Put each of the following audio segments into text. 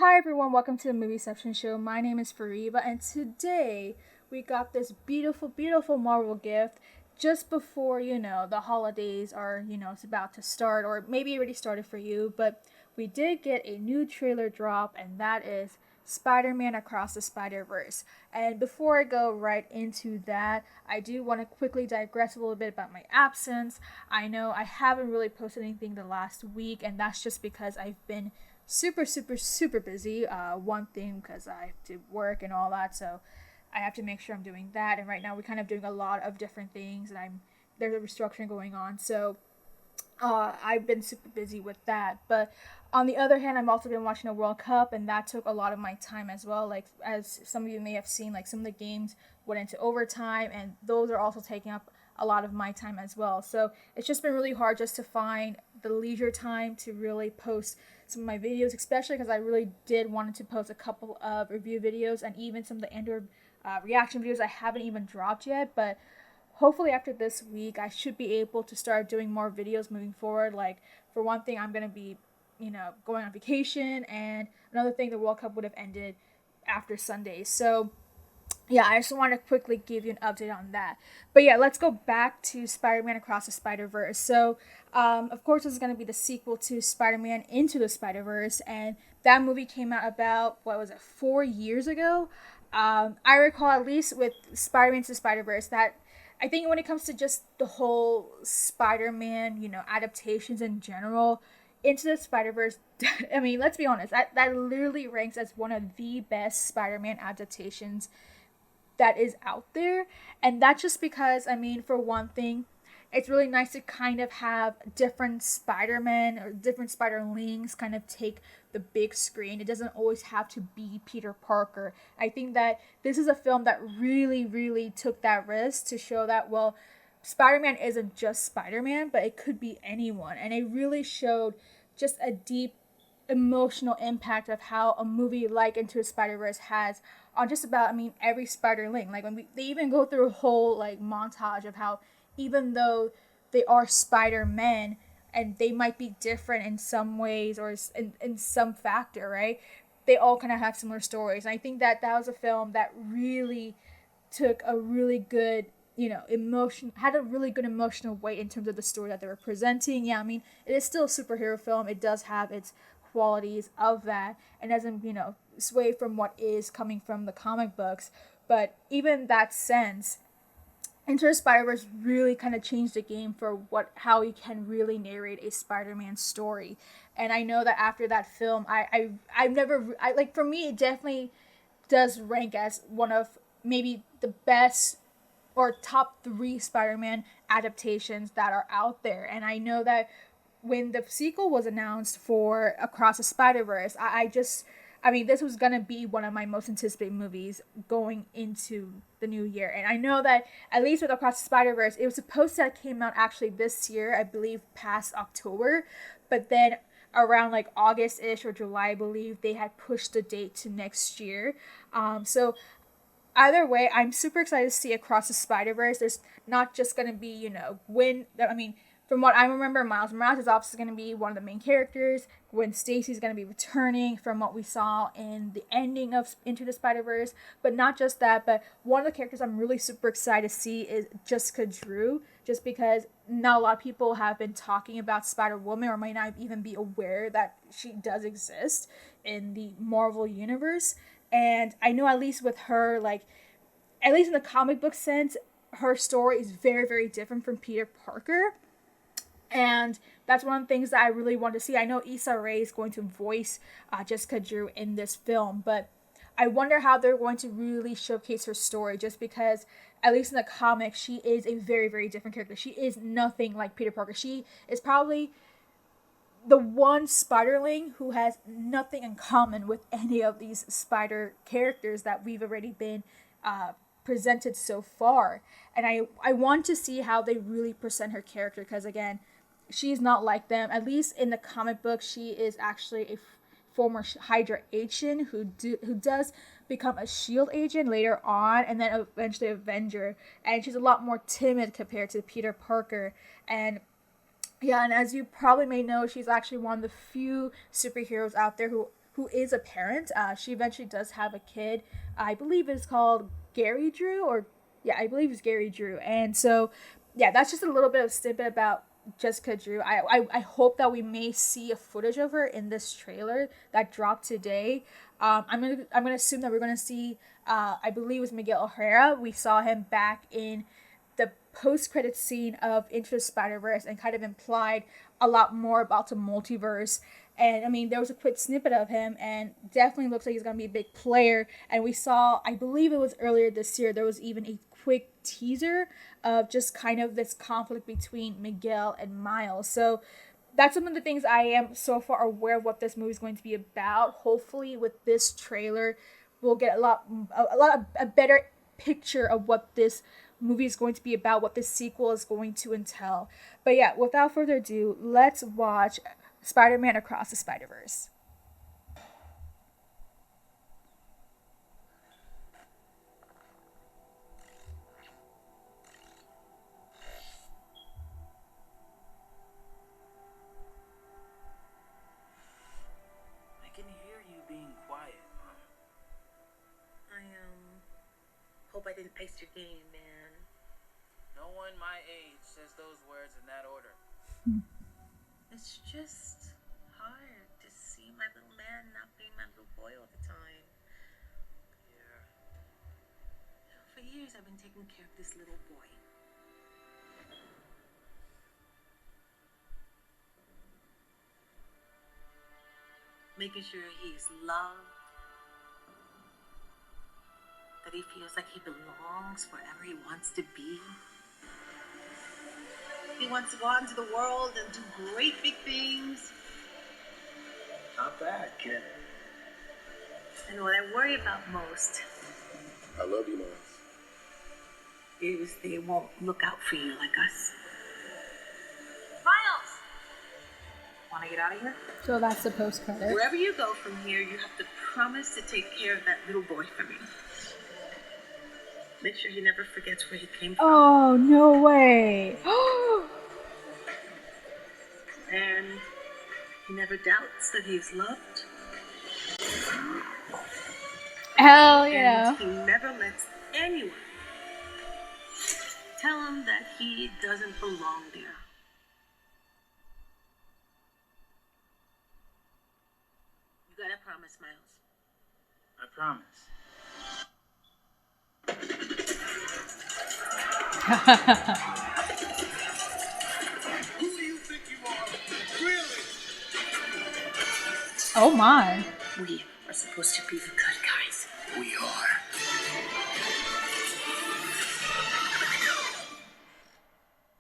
Hi everyone, welcome to the Movie Section Show. My name is Fariba, and today we got this beautiful, beautiful Marvel gift just before, the holidays are, it's about to start, or maybe already started for you, but we did get a new trailer drop, and that is Spider-Man Across the Spider-Verse. And before I go right into that, I do want to quickly digress a little bit about my absence. I know I haven't really posted anything the last week, and that's just because I've been super, super, super busy. One thing because I have to work and all that, so I have to make sure I'm doing that. And right now we're kind of doing a lot of different things, and there's a restructuring going on, so I've been super busy with that. But on the other hand, I've also been watching the World Cup, and that took a lot of my time as well. Like, as some of you may have seen, like some of the games went into overtime, and those are also taking up a lot of my time as well. So it's just been really hard just to find the leisure time to really post some of my videos, especially because I really did wanted to post a couple of review videos and even some of the Android reaction videos I haven't even dropped yet. But hopefully after this week I should be able to start doing more videos moving forward. Like, for one thing, I'm going to be going on vacation, and another thing, the World Cup would have ended after Sunday. So yeah, I just want to quickly give you an update on that. But yeah, let's go back to Spider-Man Across the Spider-Verse. So of course, this is going to be the sequel to Spider-Man Into the Spider-Verse, and that movie came out about, what was it, 4 years ago. I recall, at least with Spider-Man Into the Spider-Verse, that I think when it comes to just the whole Spider-Man, adaptations in general, Into the Spider-Verse, I mean, let's be honest, that literally ranks as one of the best Spider-Man adaptations that is out there. And that's just because, I mean, for one thing, it's really nice to kind of have different Spider-Man or different Spider-Lings kind of take the big screen. It doesn't always have to be Peter Parker. I think that this is a film that really, really took that risk to show that, well, Spider-Man isn't just Spider-Man, but it could be anyone. And it really showed just a deep emotional impact of how a movie like Into the Spider-Verse has on just about, I mean, every Spider-Link. Like, they even go through a whole like montage of how, even though they are Spider-Men and they might be different in some ways or in some factor, right? They all kind of have similar stories. And I think that that was a film that really took a really good, emotion, had a really good emotional weight in terms of the story that they were presenting. Yeah, I mean, it is still a superhero film. It does have its qualities of that, and doesn't, sway from what is coming from the comic books. But even that sense, Into the Spider-Verse really kind of changed the game for how you can really narrate a Spider-Man story. And I know that after that film, I've never, like, for me, it definitely does rank as one of maybe the best or top three Spider-Man adaptations that are out there. And I know that when the sequel was announced for Across the Spider-Verse, I mean, this was gonna be one of my most anticipated movies going into the new year. And I know that at least with Across the Spider-Verse, it was supposed to have came out actually this year, I believe past October, but then around like August-ish or July, I believe they had pushed the date to next year. So either way, I'm super excited to see Across the Spider-Verse. There's not just going to be, I mean, from what I remember, Miles Morales is obviously going to be one of the main characters. Gwen Stacy's going to be returning from what we saw in the ending of Into the Spider-Verse. But not just that, but one of the characters I'm really super excited to see is Jessica Drew, just because not a lot of people have been talking about Spider-Woman or might not even be aware that she does exist in the Marvel Universe. And I know, at least with her, like, at least in the comic book sense, her story is very, very different from Peter Parker. And that's one of the things that I really want to see. I know Issa Rae is going to voice Jessica Drew in this film, but I wonder how they're going to really showcase her story, just because, at least in the comics, she is a very, very different character. She is nothing like Peter Parker. She is probably the one Spiderling who has nothing in common with any of these Spider characters that we've already been presented so far. And I want to see how they really present her character, because, again, she's not like them. At least in the comic book, she is actually a former Hydra agent who does become a Shield agent later on, and then eventually Avenger. And she's a lot more timid compared to Peter Parker. And yeah, and as you probably may know, she's actually one of the few superheroes out there who who is a parent. She eventually does have a kid. I believe it's called Gary Drew, or yeah, I believe it's Gary Drew. And so, yeah, that's just a little bit of snippet about Jessica Drew. I hope that we may see a footage of her in this trailer that dropped today. I'm gonna assume that we're gonna see. I believe it was Miguel O'Hara. We saw him back in the post-credit scene of Into the Spider-Verse and kind of implied a lot more about the multiverse. And I mean, there was a quick snippet of him, and definitely looks like he's gonna be a big player. And we saw, I believe it was earlier this year, there was even a quick teaser of just kind of this conflict between Miguel and Miles. So that's some of the things I am so far aware of what this movie is going to be about. Hopefully, with this trailer, we'll get a better picture of what this movie is going to be about, what this sequel is going to entail. But yeah, without further ado, let's watch Spider-Man Across the Spider-Verse. I can hear you being quiet, Mom. Hope I didn't ice your game, man. No one my age says those words in that order. It's just hard to see my little man not being my little boy all the time. Yeah. For years, I've been taking care of this little boy. Making sure he's loved, that he feels like he belongs wherever he wants to be. He wants to go out into the world and do great big things. Not bad, kid. And what I worry about most I love you, Miles. is they won't look out for you like us. Miles! Want to get out of here? So that's the post-credit. Wherever you go from here, you have to promise to take care of that little boy for me. Make sure he never forgets where he came from. Oh, no way. And he never doubts that he is loved. Hell yeah. And he never lets anyone tell him that he doesn't belong there. You gotta promise, Miles. I promise. Who do you think you are? Really? Oh my. We are supposed to be the good guys. We are.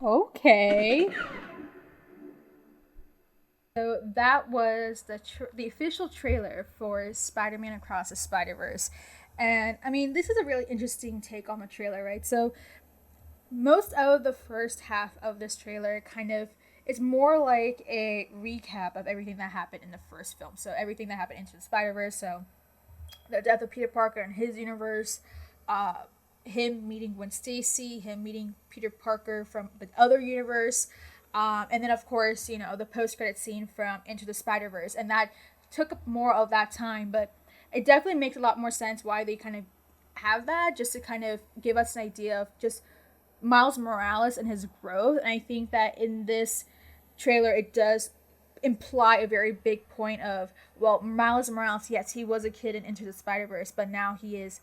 Okay. So that was the official trailer for Spider-Man Across the Spider-Verse. And I mean, this is a really interesting take on the trailer, right? So most of the first half of this trailer kind of is more like a recap of everything that happened in the first film. So everything that happened into the Spider-Verse. So the death of Peter Parker and his universe, him meeting Gwen Stacy, him meeting Peter Parker from the other universe, and then of course, you know, the post-credit scene from Into the Spider-Verse. And that took up more of that time, but it definitely makes a lot more sense why they kind of have that, just to kind of give us an idea of just Miles Morales and his growth. And I think that in this trailer, it does imply a very big point of, well, Miles Morales, yes, he was a kid in Into the Spider-Verse, but now he is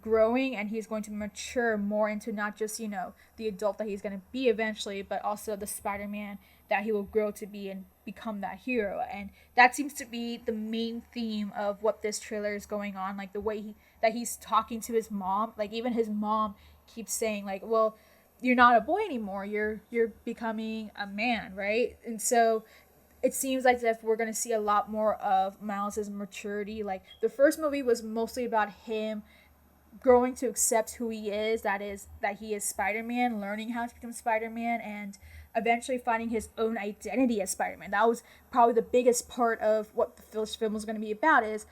growing and he's going to mature more into not just, you know, the adult that he's going to be eventually, but also the Spider-Man that he will grow to be and become that hero. And that seems to be the main theme of what this trailer is going on, like the way that he's talking to his mom. Like even his mom keeps saying like, well, you're not a boy anymore, you're becoming a man, right? And so it seems like if we're going to see a lot more of Miles's maturity. Like the first movie was mostly about him growing to accept who he is, that he is Spider-Man, learning how to become Spider-Man, and eventually finding his own identity as Spider-Man. That was probably the biggest part of what the first film was going to be about, is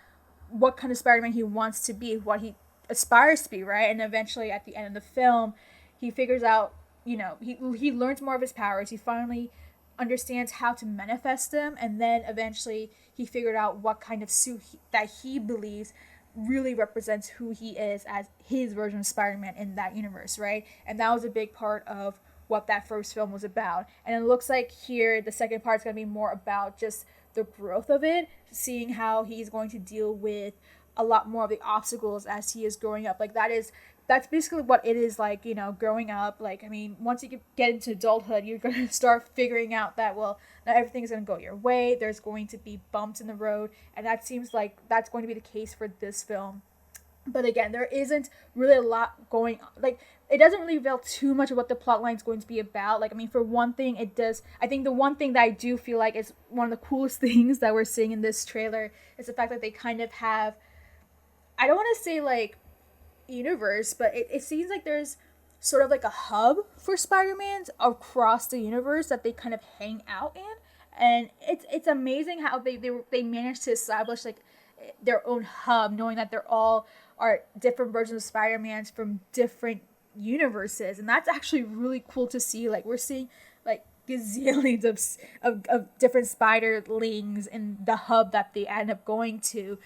what kind of Spider-Man he wants to be, what he aspires to be, right? And eventually at the end of the film, he figures out, you know, he learns more of his powers. He finally understands how to manifest them, and then eventually he figured out what kind of suit that he believes really represents who he is as his version of Spider-Man in that universe, right? And that was a big part of what that first film was about. And it looks like here the second part is going to be more about just the growth of it, seeing how he's going to deal with a lot more of the obstacles as he is growing up. Like that's basically what it is like, growing up. Like, I mean, once you get into adulthood, you're going to start figuring out that, well, not everything's going to go your way. There's going to be bumps in the road. And that seems like that's going to be the case for this film. But again, there isn't really a lot going on. Like, it doesn't really reveal too much of what the plot line is going to be about. Like, I mean, for one thing, it does. I think the one thing that I do feel like is one of the coolest things that we're seeing in this trailer is the fact that they kind of have, I don't want to say like universe, but it seems like there's sort of like a hub for Spider-Mans across the universe that they kind of hang out in. And it's amazing how they managed to establish like their own hub, knowing that they're all are different versions of Spider-Mans from different universes. And that's actually really cool to see. Like, we're seeing like gazillions of different spiderlings in the hub that they end up going to.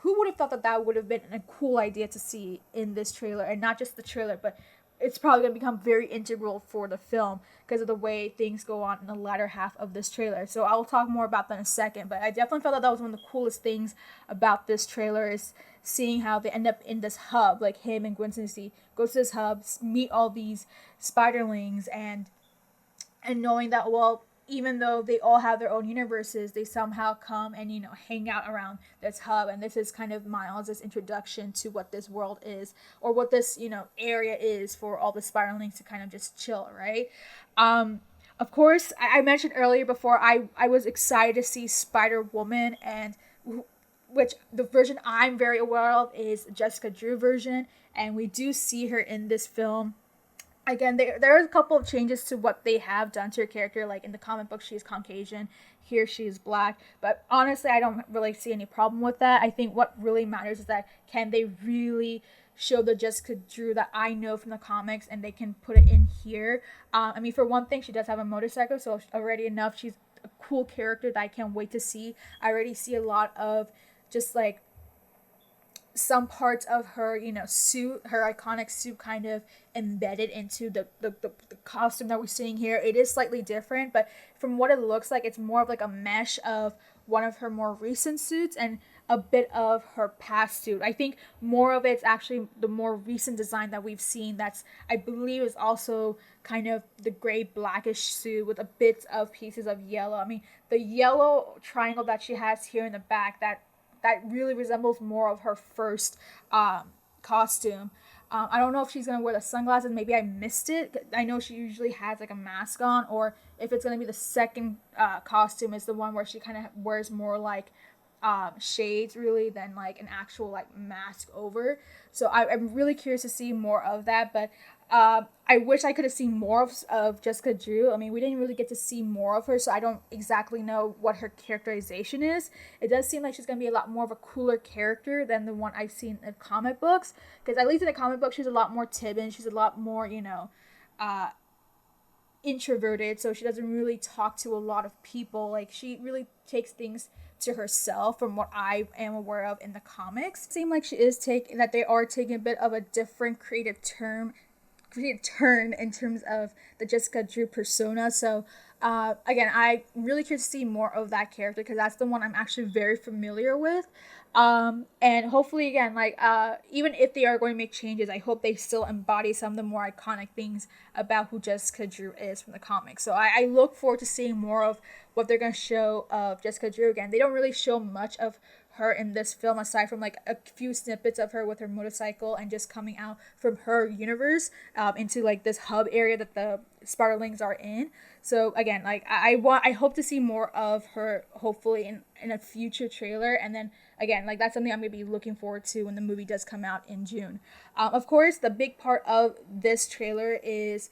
Who would have thought that that would have been a cool idea to see in this trailer? And not just the trailer, but it's probably going to become very integral for the film because of the way things go on in the latter half of this trailer. So I'll talk more about that in a second, but I definitely felt that that was one of the coolest things about this trailer is seeing how they end up in this hub, like him and Gwen Stacy go to this hub, meet all these spiderlings, and knowing that, well, even though they all have their own universes, they somehow come and, hang out around this hub. And this is kind of Miles' introduction to what this world is, or what this, area is for all the Spiderlings to kind of just chill, right? Of course, I mentioned earlier before, I was excited to see Spider-Woman, and which the version I'm very aware of is Jessica Drew version, and we do see her in this film. Again, there are a couple of changes to what they have done to her character. Like in the comic book, she's Caucasian. Here, she's black. But honestly, I don't really see any problem with that. I think what really matters is that can they really show the Jessica Drew that I know from the comics, and they can put it in here. I mean, for one thing, she does have a motorcycle, so already enough, she's a cool character that I can't wait to see. I already see a lot of just like some parts of her, suit, her iconic suit kind of embedded into the costume that we're seeing here. It is slightly different, but from what it looks like, it's more of like a mesh of one of her more recent suits and a bit of her past suit. I think more of it's actually the more recent design that we've seen. That's, I believe, is also kind of the gray blackish suit with a bit of pieces of yellow. I mean, the yellow triangle that she has here in the back, that really resembles more of her first costume. I don't know if she's going to wear the sunglasses. Maybe I missed it. I know she usually has like a mask on, or if it's going to be the second costume is the one where she kind of wears more like shades really than like an actual like mask over. So I'm really curious to see more of that, but I wish I could have seen more of Jessica Drew. I mean, we didn't really get to see more of her, so I don't exactly know what her characterization is. It does seem like she's going to be a lot more of a cooler character than the one I've seen in comic books, because at least in the comic book, she's a lot more timid. She's a lot more, introverted, so she doesn't really talk to a lot of people. Like, she really takes things to herself from what I am aware of in the comics. It seems like they are taking a bit of a different creative turn in terms of the Jessica Drew persona. So again, I'm really curious to see more of that character because that's the one I'm actually very familiar with. And hopefully, again, like even if they are going to make changes, I hope they still embody some of the more iconic things about who Jessica Drew is from the comics. So I look forward to seeing more of what they're going to show of Jessica Drew. Again, they don't really show much of her in this film aside from like a few snippets of her with her motorcycle and just coming out from her universe into like this hub area that the Spiderlings are in. So again, like I hope to see more of her hopefully in a future trailer. And then again, like that's something I'm gonna be looking forward to when the movie does come out in June. Of course, the big part of this trailer is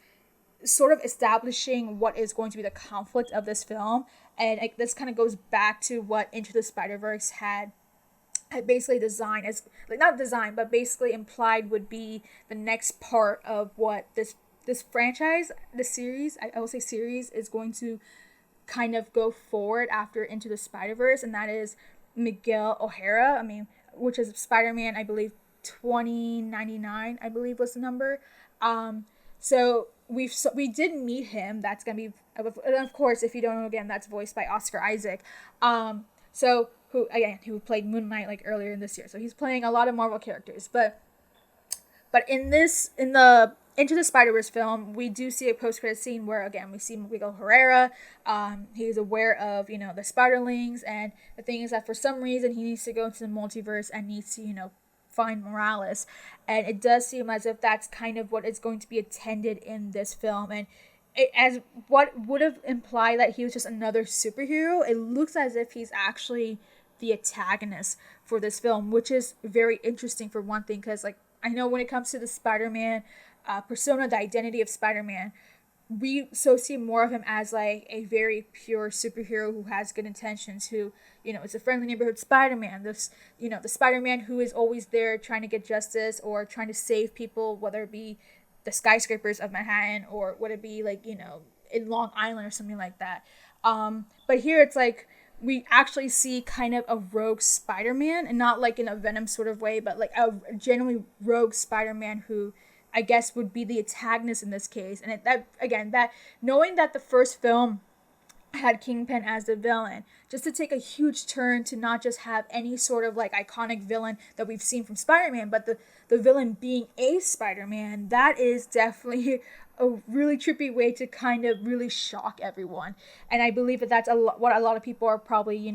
sort of establishing what is going to be the conflict of this film. And this kind of goes back to what Into the Spider-Verse had basically designed as, like, not designed, but basically implied would be the next part of what this franchise, the series, I will say series, is going to kind of go forward after Into the Spider-Verse, and that is Miguel O'Hara. I mean, which is Spider-Man, I believe 2099, I believe was the number. So we did meet him. That's gonna be, and of course, if you don't know, again, that's voiced by Oscar Isaac. So who played Moon Knight like earlier in this year. So he's playing a lot of Marvel characters, but in the Into the Spider-Verse film, we do see a post-credit scene where, again, we see Miguel Herrera. He's aware of, the Spiderlings, and the thing is that for some reason he needs to go into the multiverse and needs to, find Morales. And it does seem as if that's kind of what is going to be attended in this film. And as what would have implied that he was just another superhero, it looks as if he's actually the antagonist for this film, which is very interesting for one thing, because, like, I know when it comes to the Spider-Man persona, the identity of Spider-Man, we see more of him as like a very pure superhero who has good intentions, who, is a friendly neighborhood Spider-Man. This, the Spider-Man who is always there trying to get justice or trying to save people, whether it be the skyscrapers of Manhattan or would it be like, in Long Island or something like that. But here it's like we actually see kind of a rogue Spider-Man, and not like in a Venom sort of way, but like a genuinely rogue Spider-Man who I guess would be the antagonist in this case. And that knowing that the first film had Kingpin as the villain, just to take a huge turn to not just have any sort of like iconic villain that we've seen from Spider-Man, but the villain being a Spider-Man, that is definitely a really trippy way to kind of really shock everyone. And I believe that that's what a lot of people are probably,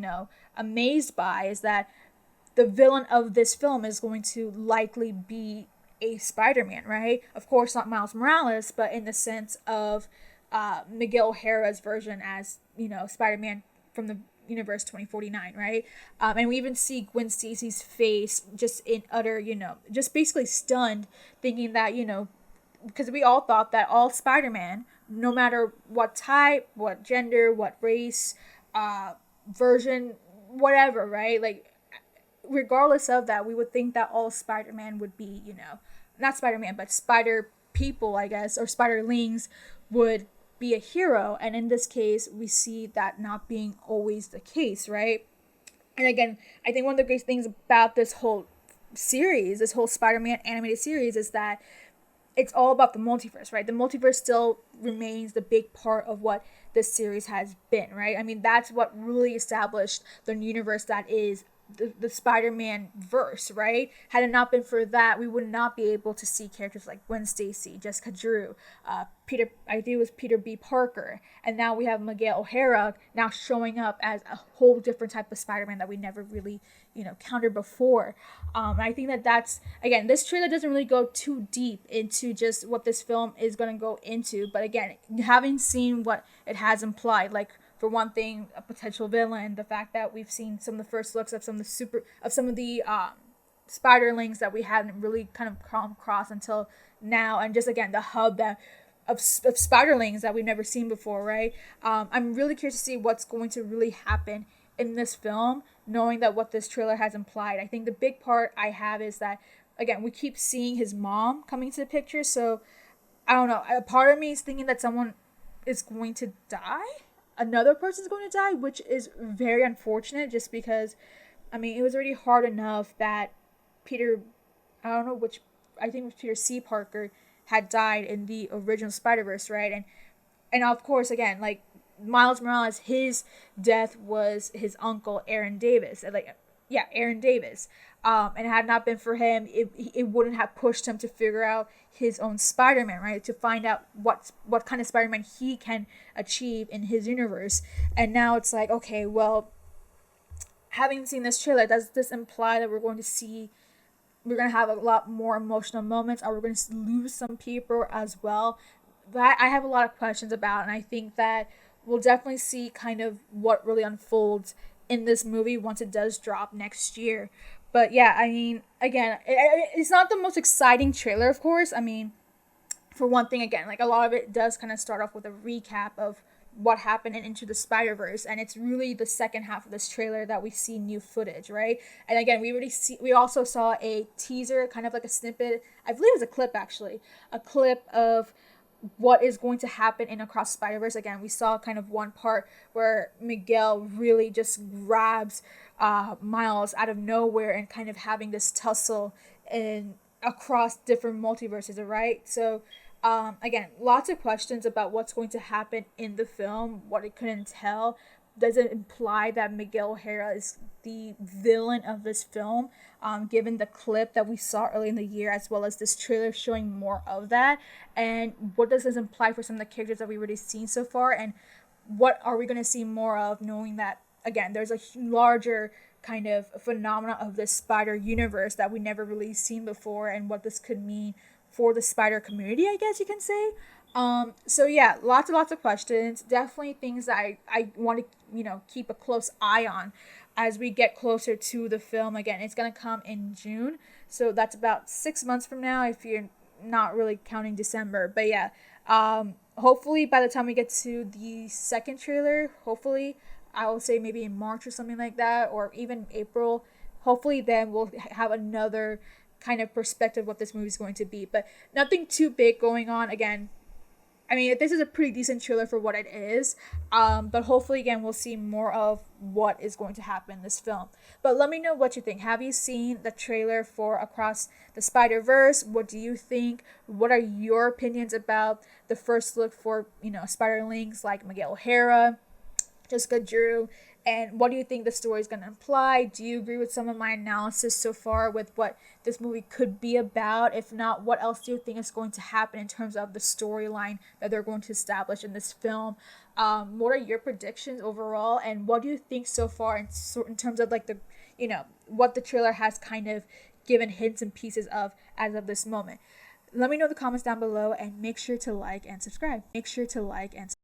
amazed by, is that the villain of this film is going to likely be a Spider-Man, right? Of course, not Miles Morales, but in the sense of Miguel O'Hara's version as, Spider-Man from the universe 2049, right? And we even see Gwen Stacy's face just in utter, just basically stunned, thinking that, because we all thought that all Spider-Man, no matter what type, what gender, what race, version, whatever, right? Like, regardless of that, we would think that all Spider-Man would be, not Spider-Man, but Spider people, I guess, or Spiderlings would be a hero. And in this case, we see that not being always the case, right? And again, I think one of the great things about this whole series, this whole Spider-Man animated series, is that it's all about the multiverse, right? The multiverse still remains the big part of what this series has been, right? I mean, that's what really established the universe that is the Spider-Man verse, right? Had it not been for that, we would not be able to see characters like Gwen Stacy, Jessica Drew, Peter B. Parker, and now we have Miguel O'Hara now showing up as a whole different type of Spider-Man that we never really, countered before. And I think that's, again, this trailer doesn't really go too deep into just what this film is going to go into, but again, having seen what it has implied, like, for one thing, a potential villain, the fact that we've seen some of the first looks of some of the Spiderlings that we hadn't really kind of come across until now, and just again the hub of Spiderlings that we've never seen before, right? I'm really curious to see what's going to really happen in this film, knowing that what this trailer has implied. I think the big part I have is that, again, we keep seeing his mom coming to the picture, so I don't know. A part of me is thinking that someone is going to die. Another person's going to die, which is very unfortunate, just because, I mean, it was already hard enough that Peter, I don't know which, I think it was Peter C. Parker, had died in the original Spider-Verse, right? And of course, again, like, Miles Morales, his death was his uncle, Aaron Davis. Aaron Davis. And had not been for him, it wouldn't have pushed him to figure out his own Spider-Man, right? To find out what kind of Spider-Man he can achieve in his universe. And now it's like, okay, well, having seen this trailer, does this imply that we're going to have a lot more emotional moments? Are we going to lose some people as well? That I have a lot of questions about, and I think that we'll definitely see kind of what really unfolds in this movie once it does drop next year. But yeah, I mean, again, it's not the most exciting trailer, of course. I mean, for one thing, again, like, a lot of it does kind of start off with a recap of what happened in Into the Spider-Verse, and it's really the second half of this trailer that we see new footage, right? And again, we also saw a teaser, kind of like a snippet, I believe it was a clip, actually, a clip of what is going to happen in Across Spider-Verse. Again, we saw kind of one part where Miguel really just grabs Miles out of nowhere and kind of having this tussle in across different multiverses, right? So again, lots of questions about what's going to happen in the film, what it couldn't tell. Does it imply that Miguel O'Hara is the villain of this film, given the clip that we saw early in the year, as well as this trailer showing more of that? And what does this imply for some of the characters that we've already seen so far? And what are we going to see more of, knowing that, again, there's a larger kind of phenomena of this spider universe that we never really seen before, and what this could mean for the spider community, I guess you can say. So yeah, lots of questions. Definitely things that I want to, keep a close eye on as we get closer to the film. Again, it's gonna come in June, so that's about 6 months from now if you're not really counting December. But yeah, hopefully by the time we get to the second trailer, hopefully I will say maybe in March or something like that, or even April. Hopefully then we'll have another kind of perspective what this movie is going to be. But nothing too big going on. Again, I mean, this is a pretty decent trailer for what it is. But hopefully, again, we'll see more of what is going to happen in this film. But let me know what you think. Have you seen the trailer for Across the Spider-Verse? What do you think? What are your opinions about the first look for, Spider-Lings like Miguel O'Hara, Jessica Drew, and what do you think the story is going to imply? Do you agree with some of my analysis so far with what this movie could be about? If not, what else do you think is going to happen in terms of the storyline that they're going to establish in this film? What are your predictions overall, and what do you think so far in terms of like the, what the trailer has kind of given hints and pieces of as of this moment? Let me know in the comments down below, and make sure to like and subscribe.